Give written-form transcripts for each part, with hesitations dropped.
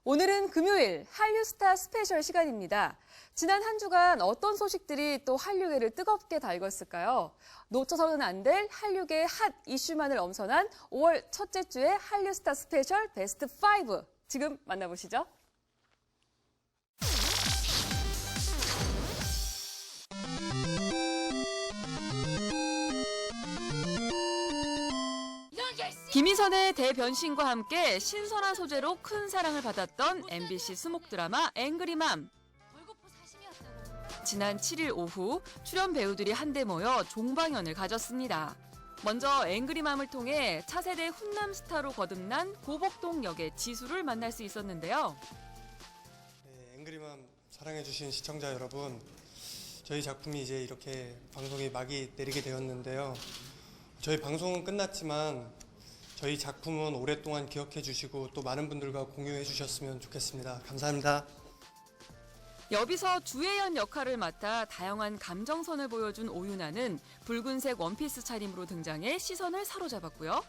오늘은 금요일 한류스타 스페셜 시간입니다. 지난 한 주간 어떤 소식들이 또 한류계를 뜨겁게 달궜을까요? 놓쳐서는 안 될 한류계의 핫 이슈만을 엄선한 5월 첫째 주의 한류스타 스페셜 베스트 5. 지금 만나보시죠. 김희선의 대변신과 함께 신선한 소재로 큰 사랑을 받았던 MBC 수목 드라마 앵그리맘. 지난 7일 오후 출연 배우들이 한데 모여 종방연을 가졌습니다. 먼저 앵그리맘을 통해 차세대 훈남 스타로 거듭난 고복동 역의 지수를 만날 수 있었는데요. 네, 앵그리맘 사랑해주신 시청자 여러분, 저희 작품이 이제 이렇게 방송에 막이 내리게 되었는데요. 저희 방송은 끝났지만 저희 작품은 오랫동안 기억해 주시고 또 많은 분들과 공유해 주셨으면 좋겠습니다. 감사합니다. 여비서 주혜연 역할을 맡아 다양한 감정선을 보여준 오윤아는 붉은색 원피스 차림으로 등장해 시선을 사로잡았고요.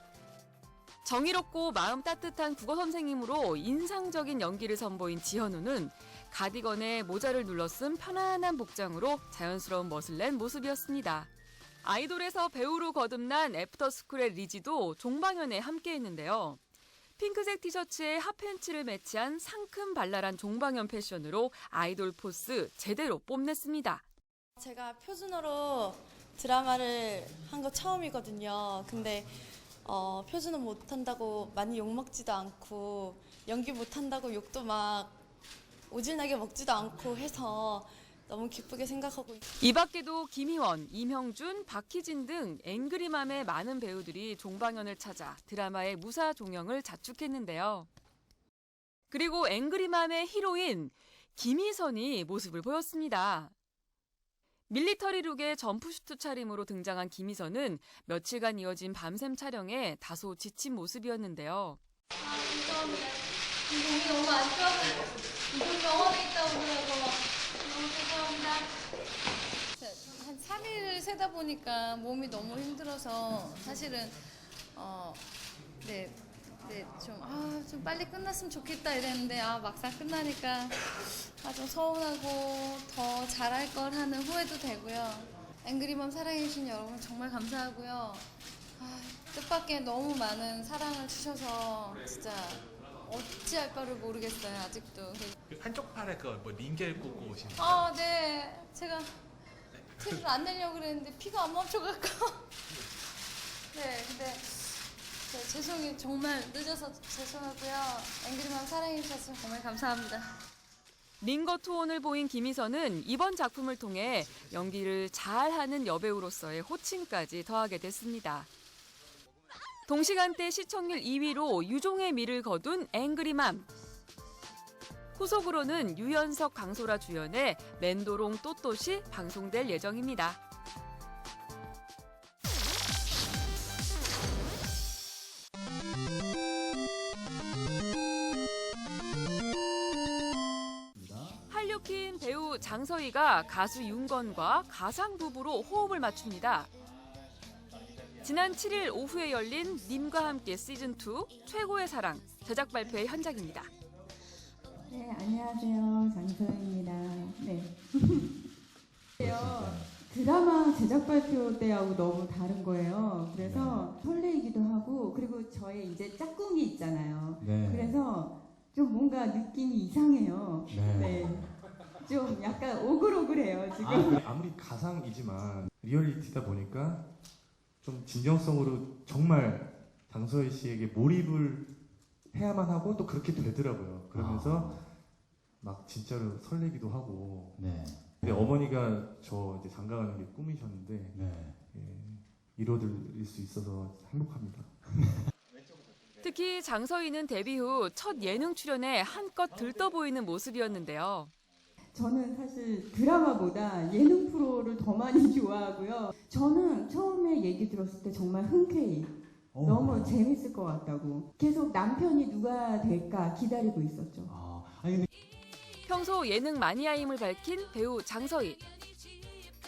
정의롭고 마음 따뜻한 국어 선생님으로 인상적인 연기를 선보인 지현우는 가디건에 모자를 눌러쓴 편안한 복장으로 자연스러운 멋을 낸 모습이었습니다. 아이돌에서 배우로 거듭난 애프터스쿨의 리지도 종방연에 함께했는데요. 핑크색 티셔츠에 핫팬츠를 매치한 상큼 발랄한 종방연 패션으로 아이돌 포스 제대로 뽐냈습니다. 제가 표준어로 드라마를 한 거 처음이거든요. 근데 표준어 못한다고 많이 욕먹지도 않고 연기 못한다고 욕도 막 오질나게 먹지도 않고 해서 너무 기쁘게 생각하고 있어요. 이 밖에도 김희원, 임형준, 박희진 등 앵그리맘의 많은 배우들이 종방연을 찾아 드라마의 무사 종영을 자축했는데요. 그리고 앵그리맘의 히로인 김희선이 모습을 보였습니다. 밀리터리 룩의 점프슈트 차림으로 등장한 김희선은 며칠간 이어진 밤샘 촬영에 다소 지친 모습이었는데요. 죄송합니다. 몸이 너무 안 좋아서 이번 병원에 있다 오더라고요. 너무 죄송합니다. 한 3일을 세다 보니까 몸이 너무 힘들어서 사실은 좀 빨리 끝났으면 좋겠다 이랬는데 막상 끝나니까 좀 서운하고 더 잘할 걸 하는 후회도 되고요. 앵그리맘 사랑해주신 여러분 정말 감사하고요. 뜻밖의 너무 많은 사랑을 주셔서 진짜 어찌할 바를 모르겠어요, 아직도. 한쪽 팔에 링겔 꽂고 오신 네. 제가 티를 안 내려고 그랬는데 피가 안 멈춰갖고. 네, 근데 죄송해요. 정말 늦어서 죄송하고요. 앵그리맘 사랑해주셔서 정말 감사합니다. 링거 투혼을 보인 김희선은 이번 작품을 통해 연기를 잘하는 여배우로서의 호칭까지 더하게 됐습니다. 동시간대 시청률 2위로 유종의 미를 거둔 앵그리맘. 후속으로는 유연석, 강소라 주연의 맨도롱 또또시 방송될 예정입니다. 한류퀸 배우 장서희가 가수 윤건과 가상 부부로 호흡을 맞춥니다. 지난 7일 오후에 열린 님과 함께 시즌2 최고의 사랑 제작 발표의 현장입니다. 네, 안녕하세요. 장서희입니다. 네. 드라마 제작 발표 때하고 너무 다른 거예요. 그래서 설레이기도 하고, 그리고 저의 이제 짝꿍이 있잖아요. 네. 그래서 좀 뭔가 느낌이 이상해요. 네. 좀 약간 오글오글해요, 지금. 아무리 가상이지만 리얼리티다 보니까 좀 진정성으로 정말 장서희 씨에게 몰입을 해야만 하고 또 그렇게 되더라고요. 그러면서 막 진짜로 설레기도 하고. 네. 근데 어머니가 저 이제 장가가는 게 꿈이셨는데 네. 이뤄드릴 수 있어서 행복합니다. 특히 장서희는 데뷔 후 첫 예능 출연에 한껏 들떠 보이는 모습이었는데요. 저는 사실 드라마보다 예능 프로를 더 많이 좋아하고요. 저는 처음에 얘기 들었을 때 정말 흔쾌히 너무 재밌을 것 같다고. 계속 남편이 누가 될까 기다리고 있었죠. 평소 예능 마니아임을 밝힌 배우 장서희.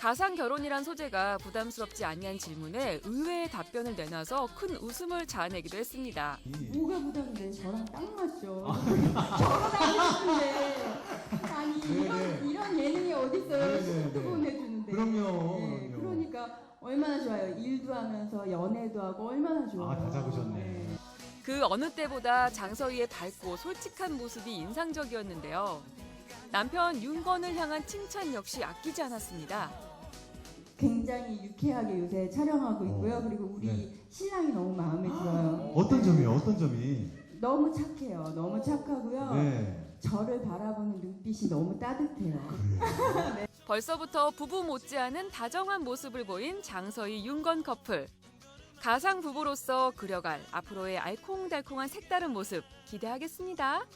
가상 결혼이란 소재가 부담스럽지 아니한 질문에 의외의 답변을 내놔서 큰 웃음을 자아내기도 했습니다. 뭐가 부담돼? 저랑 딱 맞죠. 결혼하고 싶은데 아니 이런 예능이 어딨어요? 수도 보내주는데. 그럼요. 네, 그러니까 얼마나 좋아요. 일도 하면서 연애도 하고 얼마나 좋아요. 아, 다 잡으셨네. 그 어느 때보다 장서희의 밝고 솔직한 모습이 인상적이었는데요. 남편 윤건을 향한 칭찬 역시 아끼지 않았습니다. 굉장히 유쾌하게 요새 촬영하고 있고요. 그리고 우리 네. 신랑이 너무 마음에 들어요. 어떤 점이요? 어떤 점이? 너무 착해요. 너무 착하고요. 네. 저를 바라보는 눈빛이 너무 따뜻해요. 벌써부터 부부 못지않은 다정한 모습을 보인 장서희 윤건 커플. 가상 부부로서 그려갈 앞으로의 알콩달콩한 색다른 모습 기대하겠습니다.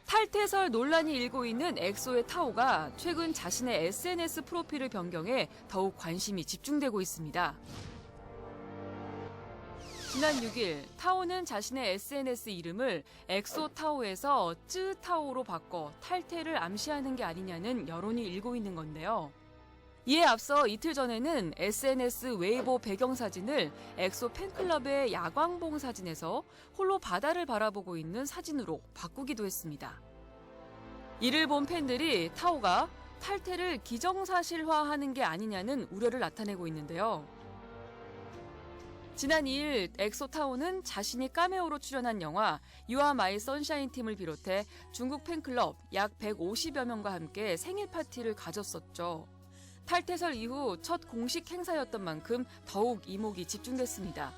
탈퇴설 논란이 일고 있는 엑소의 타오가 최근 자신의 SNS 프로필을 변경해 더욱 관심이 집중되고 있습니다. 지난 6일 타오는 자신의 SNS 이름을 엑소 타오에서 쯔 타오로 바꿔 탈퇴를 암시하는 게 아니냐는 여론이 일고 있는 건데요. 이에 앞서 이틀 전에는 SNS 웨이보 배경사진을 엑소 팬클럽의 야광봉 사진에서 홀로 바다를 바라보고 있는 사진으로 바꾸기도 했습니다. 이를 본 팬들이 타오가 탈퇴를 기정사실화하는 게 아니냐는 우려를 나타내고 있는데요. 지난 2일 엑소 타오는 자신이 카메오로 출연한 영화 You Are My Sunshine 팀을 비롯해 중국 팬클럽 약 150여 명과 함께 생일 파티를 가졌었죠. 탈퇴설 이후 첫 공식 행사였던 만큼 더욱 이목이 집중됐습니다.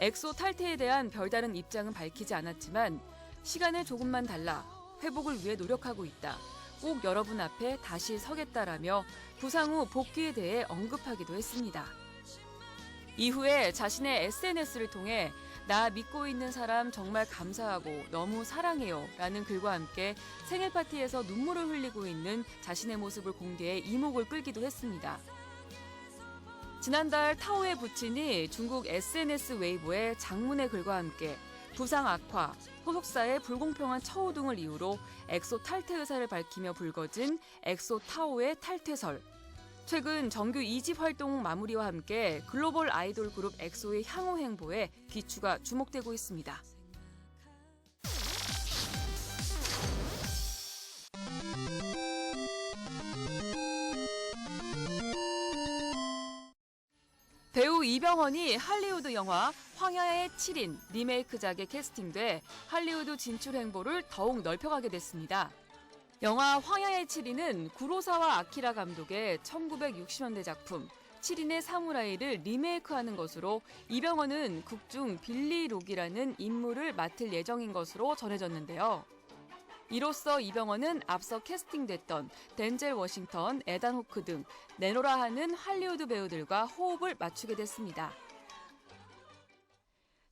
엑소 탈퇴에 대한 별다른 입장은 밝히지 않았지만 시간을 조금만 달라 회복을 위해 노력하고 있다. 꼭 여러분 앞에 다시 서겠다라며 부상 후 복귀에 대해 언급하기도 했습니다. 이후에 자신의 SNS를 통해 나 믿고 있는 사람 정말 감사하고 너무 사랑해요 라는 글과 함께 생일 파티에서 눈물을 흘리고 있는 자신의 모습을 공개해 이목을 끌기도 했습니다. 지난달 타오의 부친이 중국 SNS 웨이보에 장문의 글과 함께 부상 악화, 소속사의 불공평한 처우 등을 이유로 엑소 탈퇴 의사를 밝히며 불거진 엑소 타오의 탈퇴설. 최근 정규 2집 활동 마무리와 함께 글로벌 아이돌 그룹 엑소의 향후 행보에 귀추가 주목되고 있습니다. 배우 이병헌이 할리우드 영화 황야의 7인 리메이크작에 캐스팅돼 할리우드 진출 행보를 더욱 넓혀가게 됐습니다. 영화 황야의 7인은 구로사와 아키라 감독의 1960년대 작품 7인의 사무라이를 리메이크하는 것으로 이병헌은 극중 빌리 록이라는 인물을 맡을 예정인 것으로 전해졌는데요. 이로써 이병헌은 앞서 캐스팅됐던 덴젤 워싱턴, 에단 호크 등 내노라 하는 할리우드 배우들과 호흡을 맞추게 됐습니다.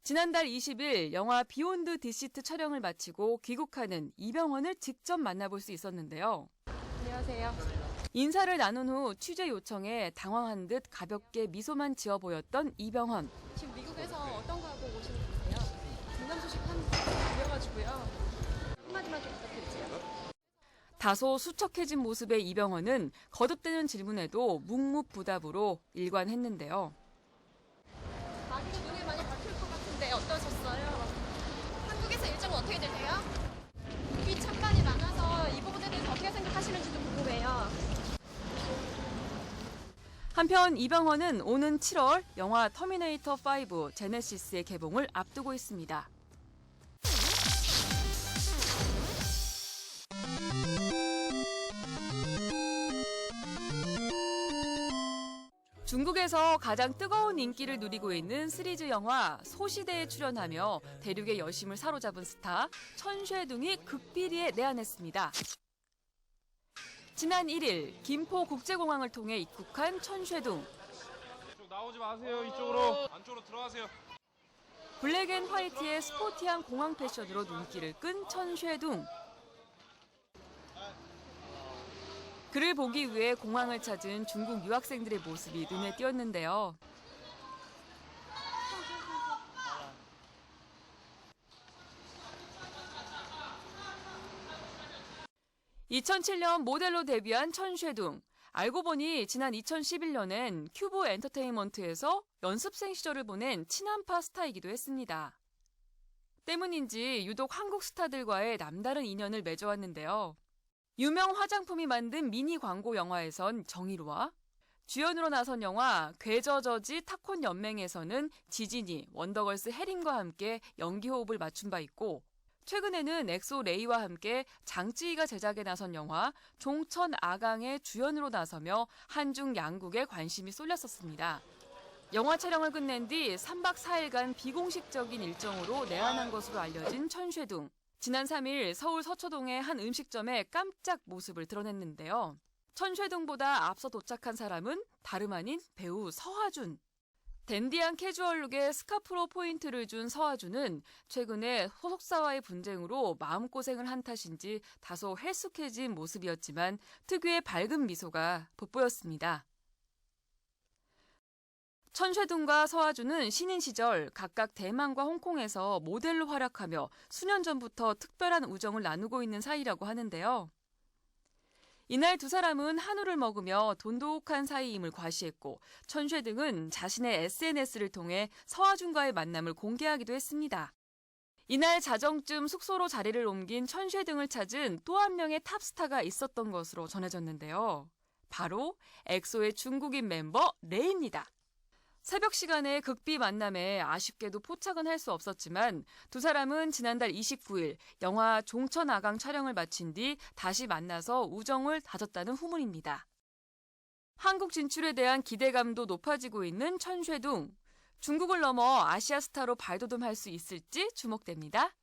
지난달 20일 영화 비욘드 디시트 촬영을 마치고 귀국하는 이병헌을 직접 만나볼 수 있었는데요. 안녕하세요. 인사를 나눈 후 취재 요청에 당황한 듯 가볍게 미소만 지어 보였던 이병헌. 지금 미국에서 어떤 거 하고 오시는 분이세요? 중남 소식 한 들려가지고요. 한마디만 좀 부탁드릴게요. 다소 수척해진 모습의 이병헌은 거듭되는 질문에도 묵묵부답으로 일관했는데요. 많이도 눈에 많이 박힐 것 같은데 어떠셨어요? 한국에서 일정은 어떻게 되세요? 이 찬반이 많아서 이 부분에 대해서 어떻게 생각하시는지도 궁금해요. 한편 이병헌은 오는 7월 영화 터미네이터 5 제네시스의 개봉을 앞두고 있습니다. 중국에서 가장 뜨거운 인기를 누리고 있는 시리즈 영화 소시대에 출연하며 대륙의 여심을 사로잡은 스타 천쉐둥이 극비리에 내한했습니다. 지난 1일 김포국제공항을 통해 입국한 천쉐둥. 나오지 마세요. 이쪽으로. 안쪽으로 들어가세요. 블랙 앤 화이트의 스포티한 공항 패션으로 눈길을 끈 천쉐둥. 그를 보기 위해 공항을 찾은 중국 유학생들의 모습이 눈에 띄었는데요. 2007년 모델로 데뷔한 천쉐둥. 알고 보니 지난 2011년엔 큐브 엔터테인먼트에서 연습생 시절을 보낸 친한파 스타이기도 했습니다. 때문인지 유독 한국 스타들과의 남다른 인연을 맺어왔는데요. 유명 화장품이 만든 미니 광고 영화에선 정희로와 주연으로 나선 영화 괴저저지 타콘 연맹에서는 지진이 원더걸스 혜림과 함께 연기 호흡을 맞춘 바 있고 최근에는 엑소 레이와 함께 장쯔이가 제작에 나선 영화 종천 아강의 주연으로 나서며 한중 양국에 관심이 쏠렸었습니다. 영화 촬영을 끝낸 뒤 3박 4일간 비공식적인 일정으로 내한한 것으로 알려진 천쉐둥. 지난 3일 서울 서초동의 한 음식점에 깜짝 모습을 드러냈는데요. 천쉐둥보다 앞서 도착한 사람은 다름 아닌 배우 서하준. 댄디한 캐주얼룩에 스카프로 포인트를 준 서하준은 최근에 소속사와의 분쟁으로 마음고생을 한 탓인지 다소 헬쑥해진 모습이었지만 특유의 밝은 미소가 돋보였습니다. 천쉐둥과 서하준은 신인 시절 각각 대만과 홍콩에서 모델로 활약하며 수년 전부터 특별한 우정을 나누고 있는 사이라고 하는데요. 이날 두 사람은 한우를 먹으며 돈독한 사이임을 과시했고 천쉐둥은 자신의 SNS를 통해 서하준과의 만남을 공개하기도 했습니다. 이날 자정쯤 숙소로 자리를 옮긴 천쉐둥을 찾은 또 한 명의 탑스타가 있었던 것으로 전해졌는데요. 바로 엑소의 중국인 멤버 레이입니다. 새벽 시간의 극비 만남에 아쉽게도 포착은 할 수 없었지만 두 사람은 지난달 29일 영화 종천아강 촬영을 마친 뒤 다시 만나서 우정을 다졌다는 후문입니다. 한국 진출에 대한 기대감도 높아지고 있는 천쉐둥. 중국을 넘어 아시아 스타로 발돋움할 수 있을지 주목됩니다.